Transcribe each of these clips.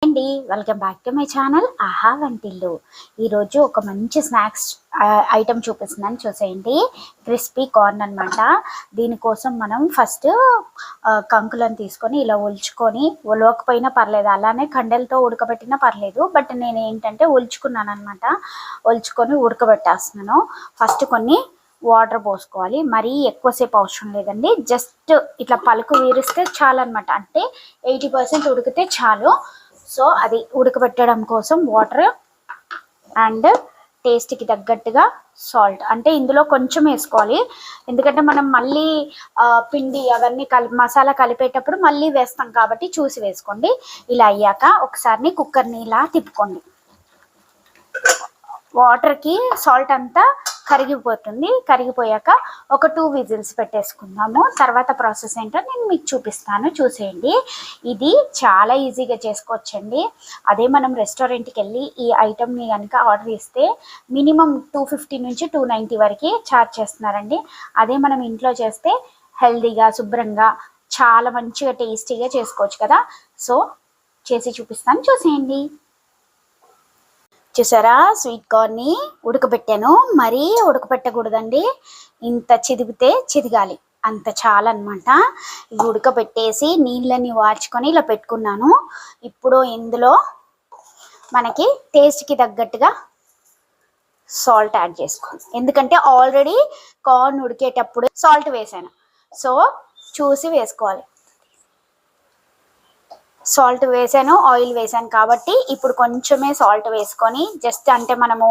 అండి welcome back to my channel ఆహా వంటిల్లు. ఈరోజు ఒక మంచి స్నాక్స్ ఐటెం చూపిస్తున్నాను, చూసేయండి. క్రిస్పీ కార్న్ అనమాట. దీనికోసం మనం ఫస్ట్ కంకులను తీసుకొని ఇలా ఒలుచుకొని, ఒలవకపోయినా పర్లేదు, అలానే కండెలతో ఉడకబెట్టినా పర్లేదు, బట్ నేను ఏంటంటే ఒలుచుకున్నాను అనమాట. ఒలుచుకొని ఉడకబెట్టేస్తున్నాను. ఫస్ట్ కొన్ని వాటర్ పోసుకోవాలి. మరీ ఎక్కువసేపు అవసరం లేదండి, జస్ట్ ఇట్లా పలుకు వీరిస్తే చాలు అనమాట. అంటే 80% ఉడికితే చాలు. సో అది ఉడకబెట్టడం కోసం వాటర్ అండ్ టేస్ట్కి తగ్గట్టుగా సాల్ట్, అంటే ఇందులో కొంచెం వేసుకోవాలి, ఎందుకంటే మనం మళ్ళీ పిండి అవన్నీ మసాలా కలిపేటప్పుడు మళ్ళీ వేస్తాం కాబట్టి చూసి వేసుకోండి. ఇలా అయ్యాక ఒకసారి కుక్కర్ని ఇలా తిప్పుకోండి. వాటర్కి సాల్ట్ అంతా కరిగిపోతుంది. కరిగిపోయాక ఒక 2 విజిల్స్ పెట్టేసుకుందాము. తర్వాత ప్రాసెస్ ఏంటో నేను మీకు చూపిస్తాను, చూసేయండి. ఇది చాలా ఈజీగా చేసుకోవచ్చండి. అదే మనం రెస్టారెంట్కి వెళ్ళి ఈ ఐటెంని కనుక ఆర్డర్ ఇస్తే మినిమం 250 నుంచి 290 వరకు ఛార్జ్ చేస్తున్నారండి. అదే మనం ఇంట్లో చేస్తే హెల్దీగా, శుభ్రంగా, చాలా మంచిగా టేస్టీగా చేసుకోవచ్చు కదా. సో చేసి చూపిస్తాను, చూసేయండి. చూసారా, స్వీట్ కార్న్ని ఉడకబెట్టాను. మరీ ఉడకబెట్టకూడదండి, ఇంత చిదిగితే చిదిగాలి, అంత చాలన్నమాట. ఇవి ఉడకబెట్టేసి నీళ్ళని వార్చుకొని ఇలా పెట్టుకున్నాను. ఇప్పుడు ఇందులో మనకి టేస్ట్కి తగ్గట్టుగా సాల్ట్ యాడ్ చేసుకోవాలి, ఎందుకంటే ఆల్రెడీ కార్న్ ఉడికేటప్పుడు సాల్ట్ వేసాను. సో చూసి వేసుకోవాలి. సాల్ట్ వేసాను, ఆయిల్ వేసాను కాబట్టి ఇప్పుడు కొంచెమే సాల్ట్ వేసుకొని, జస్ట్ అంటే మనము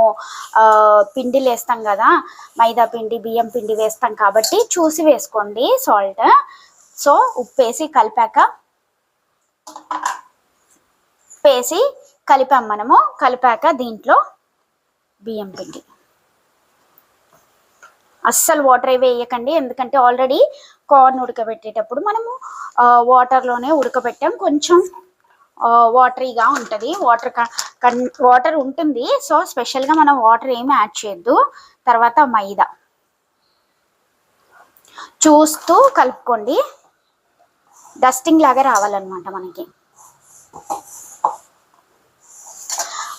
పిండిలు వేస్తాం కదా, మైదా పిండి, బియ్యం పిండి వేస్తాం కాబట్టి చూసి వేసుకోండి సాల్ట్. సో ఉప్పు వేసి కలిపాం మనము. కలిపాక దీంట్లో బియ్యం పిండి, అస్సలు వాటర్ ఏవి వేయకండి, ఎందుకంటే ఆల్రెడీ కార్న్ ఉడకబెట్టేటప్పుడు మనము వాటర్లోనే ఉడకబెట్టాం. కొంచెం వాటరీగా ఉంటుంది, వాటర్ ఉంటుంది. సో స్పెషల్గా మనం వాటర్ ఏమి యాడ్ చేయొద్దు. తర్వాత మైదా చూస్తూ కలుపుకోండి, డస్టింగ్ లాగా రావాలన్నమాట మనకి.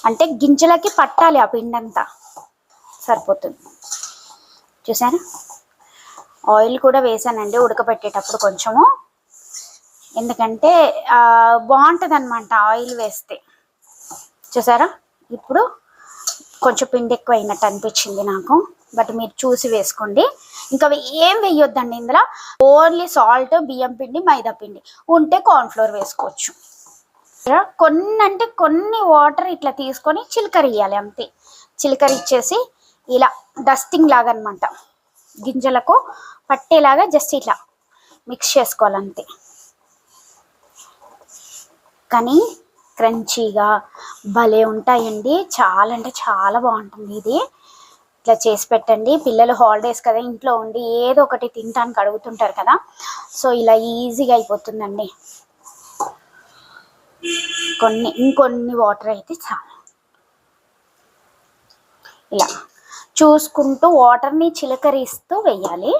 అంటే గింజలకి పట్టాలి ఆ పిండి అంతా, సరిపోతుంది. చూసారా, ఆయిల్ కూడా వేసానండి ఉడకబెట్టేటప్పుడు కొంచెము, ఎందుకంటే బాగుంటుంది అనమాట ఆయిల్ వేస్తే. చూసారా, ఇప్పుడు కొంచెం పిండి ఎక్కువ అయినట్టు అనిపించింది నాకు, బట్ మీరు చూసి వేసుకోండి. ఇంకా ఏం వేయొద్దండి ఇందులో, ఓన్లీ సాల్ట్, బియ్యం పిండి, మైదా పిండి, ఉంటే కార్న్ఫ్లోర్ వేసుకోవచ్చు. కొన్ని వాటర్ ఇట్లా తీసుకొని చిలకరియాలి, అంతే. చిలకరిచ్చేసి ఇలా డస్టింగ్ లాగా అనమాట, గింజలకు పట్టేలాగా జస్ట్ ఇట్లా మిక్స్ చేసుకోవాలంతే. కానీ క్రంచీగా భలే ఉంటాయండి, చాలా అంటే చాలా బాగుంటుంది. ఇది ఇట్లా చేసి పెట్టండి. పిల్లలు హాలిడేస్ కదా, ఇంట్లో ఉండి ఏదో ఒకటి తినడానికి అడుగుతుంటారు కదా, సో ఇలా ఈజీగా అయిపోతుందండి. ఇంకొన్ని వాటర్ అయితే చాలా, ఇలా చూసుకుంటూ వాటర్ని చిలకరిస్తూ వేయాలి.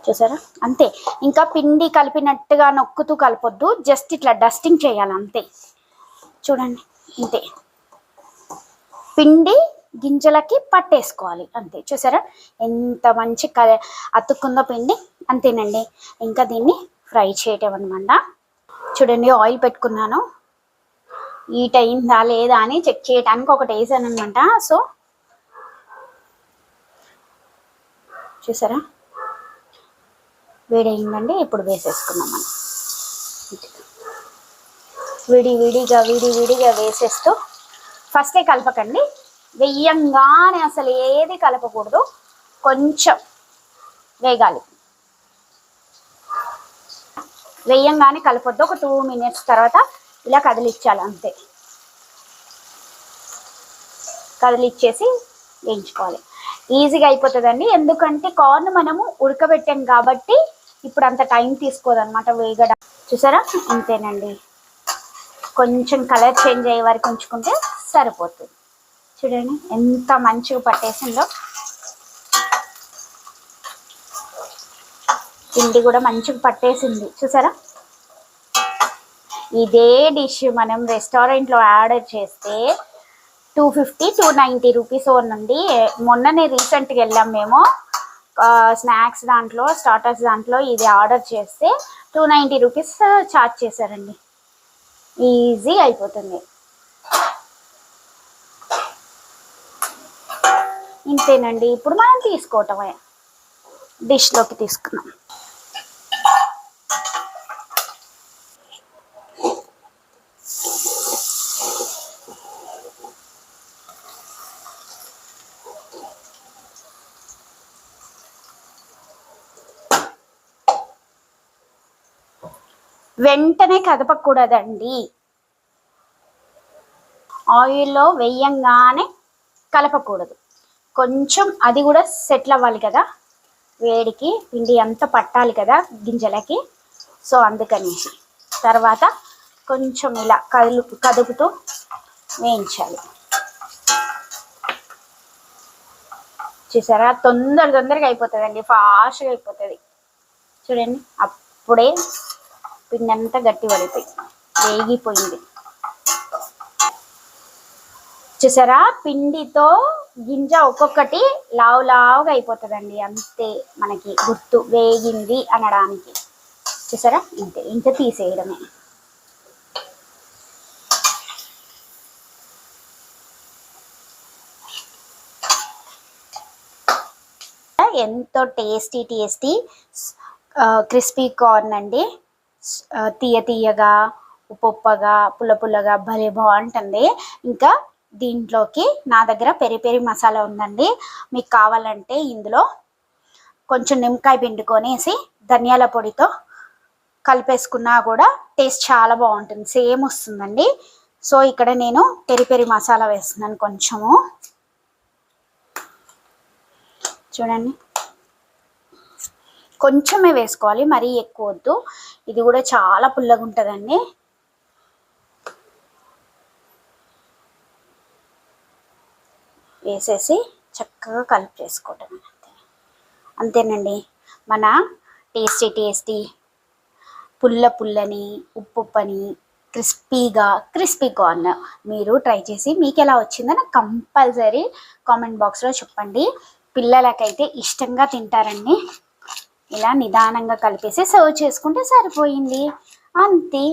చూసారా, అంతే. ఇంకా పిండి కలిపినట్టుగా నొక్కుతూ కలపొద్దు, జస్ట్ ఇట్లా డస్టింగ్ చేయాలి అంతే. చూడండి, అంతే. పిండి గింజలకి పట్టేసుకోవాలి అంతే. చూసారా ఎంత మంచి అతుక్కుందో పిండి, అంతేనండి. ఇంకా దీన్ని ఫ్రై చేయటం అనమాట. చూడండి, ఆయిల్ పెట్టుకున్నాను, హీట్ అయిందా లేదా అని చెక్ చేయడానికి ఒకటి వేసాను అనమాట. సో చూసారా, వేడయిందండి. ఇప్పుడు వేసేసుకున్నాం మనం. విడివిడిగా వేసేస్తూ ఫస్టే కలపకండి, వెయ్యంగానే అసలు ఏది కలపకూడదు, కొంచెం వేగాలి. వేయంగానే కలపొద్దు, ఒక 2 మినిట్స్ తర్వాత ఇలా కదిలిచ్చాలి అంతే. కదిలిచ్చేసి వేయించుకోవాలి, ఈజీగా అయిపోతుందండి. ఎందుకంటే కార్న్ మనము ఉడకబెట్టాం కాబట్టి ఇప్పుడు అంత టైం తీసుకోదన్నమాట వేగడం. చూసారా, అంతేనండి. కొంచెం కలర్ చేంజ్ అయ్యే వరకు ఉంచుకుంటే సరిపోతుంది. చూడండి ఎంత మంచిగా పట్టేసిందో, పిండి కూడా మంచిగా పట్టేసింది. చూసారా, ఇదే డిష్ మనం రెస్టారెంట్లో ఆర్డర్ చేస్తే 250 290 రూపీస్ నుండి. మొన్ననే రీసెంట్గా వెళ్ళాం మేము స్నాక్స్ దాంట్లో, స్టార్టర్స్ దాంట్లో ఇది ఆర్డర్ చేస్తే 290 రూపీస్ ఛార్జ్ చేశారండి. ఈజీ అయిపోతుంది. ఇంతేనండి. ఇప్పుడు మనం తీసుకోవటమే, డిష్లోకి తీసుకున్నాం. వెంటనే కదపకూడదండి. ఆయిల్లో వేయంగానే కలపకూడదు. కొంచెం అది కూడా సెటిల్ అవ్వాలి కదా, వేడికి పిండి అంతా పట్టాలి కదా గింజలకి. సో అందుకనేసి తర్వాత కొంచెం ఇలా కదుపుతూ వేయించాలి. చూసారా, తొందరగా అయిపోతుందండి, ఫాస్ట్గా అయిపోతుంది. చూడండి, అప్పుడే పిండి అంతా గట్టి పడిపోయి వేగిపోయింది. చూసారా, పిండితో గింజ ఒక్కొక్కటి లావుగా అయిపోతుందండి. అంతే మనకి గుర్తు వేగింది అనడానికి. చూసారా, ఇంత తీసేయడమే. ఎంతో టేస్టీ క్రిస్పీ కార్న్ అండి. తీయగా, ఉప్పగా, పుల్లగా భలే బాగుంటుంది. ఇంకా దీంట్లోకి నా దగ్గర పెరి మసాలా ఉందండి. మీకు కావాలంటే ఇందులో కొంచెం నిమ్మకాయ పిండుకొనేసి ధనియాల పొడితో కలిపేసుకున్నా కూడా టేస్ట్ చాలా బాగుంటుంది, సేమ్ వస్తుందండి. సో ఇక్కడ నేను పెరి మసాలా వేస్తున్నాను కొంచెము. చూడండి, కొంచెమే వేసుకోవాలి, మరీ ఎక్కువ వద్దు. ఇది కూడా చాలా పుల్లగా ఉంటుందండి. వేసేసి చక్కగా కలిపి చేసుకోవటం. అంతేనండి, మన టేస్టీ పుల్లని ఉప్పని క్రిస్పీ కార్న్ మీరు ట్రై చేసి మీకు ఎలా వచ్చిందో నాకు కంపల్సరీ కామెంట్ బాక్స్లో చెప్పండి. పిల్లలకైతే ఇష్టంగా తింటారండి. ఇలా నిదానంగా కలిపేసి సర్వ్ చేసుకుంటే సరిపోయింది, అంతే.